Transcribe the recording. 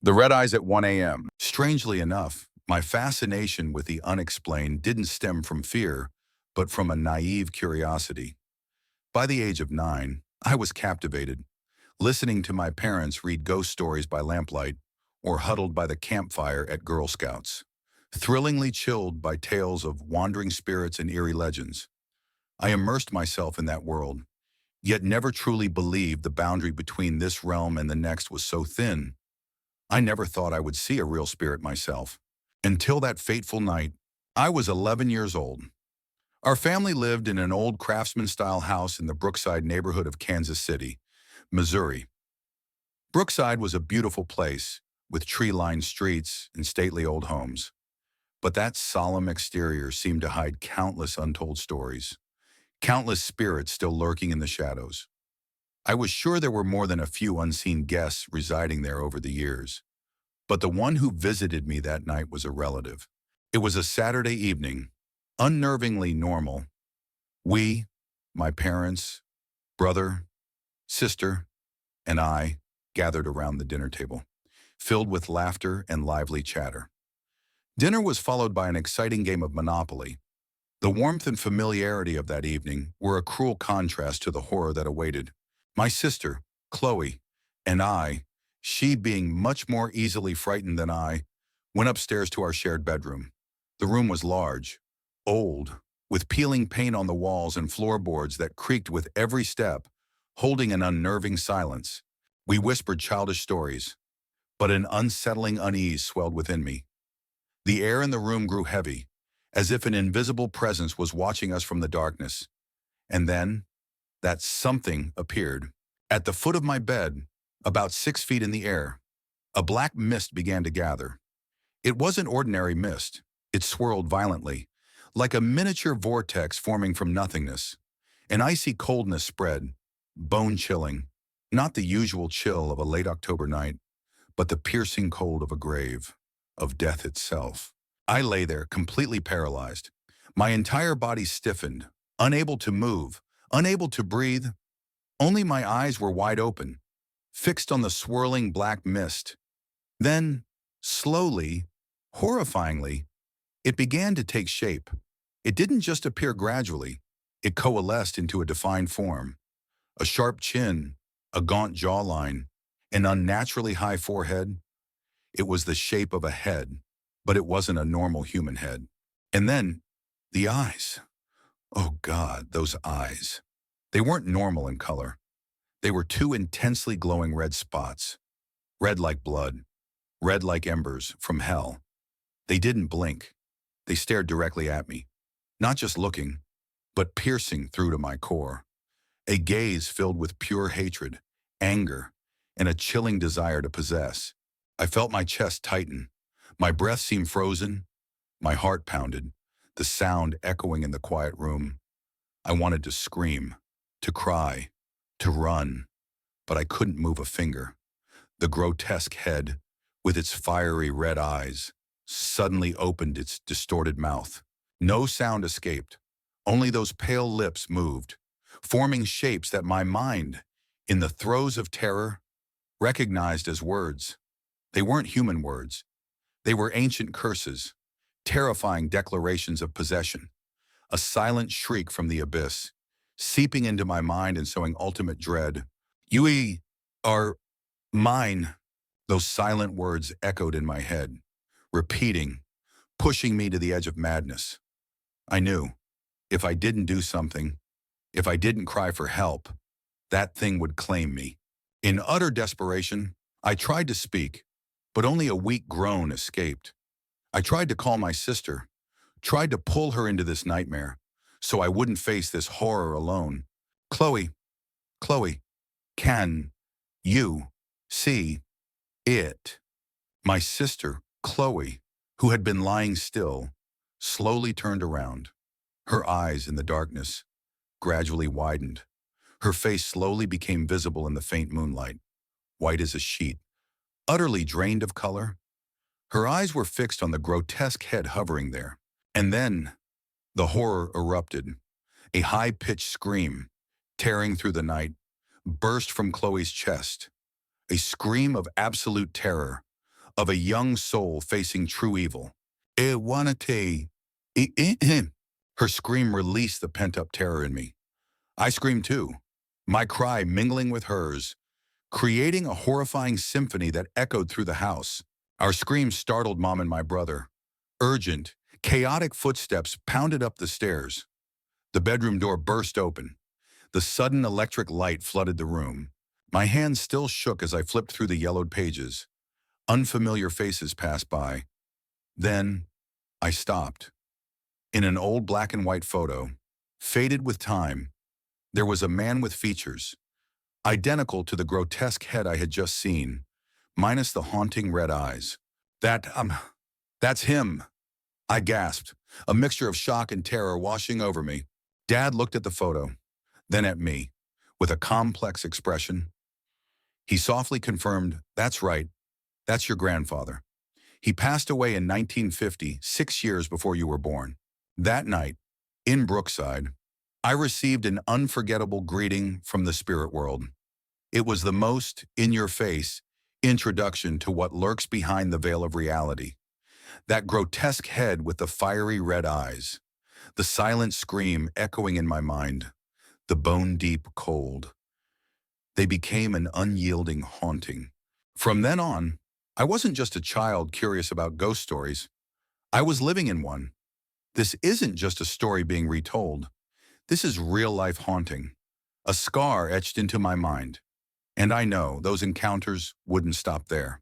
The red eyes at 1 a.m. Strangely enough, my fascination with the unexplained didn't stem from fear, but from a naive curiosity. By the age of 9, I was captivated, listening to my parents read ghost stories by lamplight or huddled by the campfire at Girl Scouts, thrillingly chilled by tales of wandering spirits and eerie legends. I immersed myself in that world, yet never truly believed the boundary between this realm and the next was so thin. I never thought I would see a real spirit myself. Until that fateful night, I was 11 years old. Our family lived in an old craftsman-style house in the Brookside neighborhood of Kansas City, Missouri. Brookside was a beautiful place, with tree-lined streets and stately old homes. But that solemn exterior seemed to hide countless untold stories, countless spirits still lurking in the shadows. I was sure there were more than a few unseen guests residing there over the years. But the one who visited me that night was a relative. It was a Saturday evening, unnervingly normal. We, my parents, brother, sister, and I gathered around the dinner table, filled with laughter and lively chatter. Dinner was followed by an exciting game of Monopoly. The warmth and familiarity of that evening were a cruel contrast to the horror that awaited. My sister, Chloe, and I, she being much more easily frightened than I, went upstairs to our shared bedroom. The room was large, old, with peeling paint on the walls and floorboards that creaked with every step, holding an unnerving silence. We whispered childish stories, but an unsettling unease swelled within me. The air in the room grew heavy, as if an invisible presence was watching us from the darkness. And then, that something appeared. At the foot of my bed, about 6 feet in the air, a black mist began to gather. It wasn't ordinary mist. It swirled violently, like a miniature vortex forming from nothingness. An icy coldness spread, bone-chilling, not the usual chill of a late October night, but the piercing cold of a grave, of death itself. I lay there completely paralyzed. My entire body stiffened, unable to move, unable to breathe. Only my eyes were wide open, fixed on the swirling black mist. Then, slowly, horrifyingly, it began to take shape. It didn't just appear gradually. It coalesced into a defined form. A sharp chin, a gaunt jawline, an unnaturally high forehead. It was the shape of a head, but it wasn't a normal human head. And then, the eyes. Oh God, those eyes. They weren't normal in color. They were two intensely glowing red spots. Red like blood. Red like embers from hell. They didn't blink. They stared directly at me. Not just looking, but piercing through to my core. A gaze filled with pure hatred, anger, and a chilling desire to possess. I felt my chest tighten. My breath seemed frozen. My heart pounded, the sound echoing in the quiet room. I wanted to scream, to cry, to run, but I couldn't move a finger. The grotesque head, with its fiery red eyes, suddenly opened its distorted mouth. No sound escaped. Only those pale lips moved, forming shapes that my mind, in the throes of terror, recognized as words. They weren't human words. They were ancient curses, terrifying declarations of possession, a silent shriek from the abyss, seeping into my mind and sowing ultimate dread. "You are mine." Those silent words echoed in my head, repeating, pushing me to the edge of madness. I knew, if I didn't do something, if I didn't cry for help, that thing would claim me. In utter desperation, I tried to speak, but only a weak groan escaped. I tried to call my sister, tried to pull her into this nightmare, so I wouldn't face this horror alone. "Chloe, Chloe, can you see it?" My sister, Chloe, who had been lying still, slowly turned around. Her eyes in the darkness gradually widened. Her face slowly became visible in the faint moonlight, white as a sheet, utterly drained of color. Her eyes were fixed on the grotesque head hovering there. And then, the horror erupted. A high-pitched scream, tearing through the night, burst from Chloe's chest. A scream of absolute terror, of a young soul facing true evil. Wanate. Her scream released the pent-up terror in me. I screamed too, my cry mingling with hers, creating a horrifying symphony that echoed through the house. Our screams startled Mom and my brother. Urgent, chaotic footsteps pounded up the stairs. The bedroom door burst open. The sudden electric light flooded the room. My hands still shook as I flipped through the yellowed pages. Unfamiliar faces passed by. Then, I stopped. In an old black and white photo, faded with time, there was a man with features, identical to the grotesque head I had just seen, minus the haunting red eyes. That's him, I gasped, a mixture of shock and terror washing over me. Dad looked at the photo, then at me, with a complex expression. He softly confirmed, "That's right, that's your grandfather. He passed away in 1950, 6 years before you were born." That night, in Brookside, I received an unforgettable greeting from the spirit world. It was the most in-your-face introduction to what lurks behind the veil of reality. That grotesque head with the fiery red eyes, the silent scream echoing in my mind, the bone-deep cold. They became an unyielding haunting. From then on, I wasn't just a child curious about ghost stories. I was living in one. This isn't just a story being retold. This is real-life haunting, a scar etched into my mind. And I know those encounters wouldn't stop there.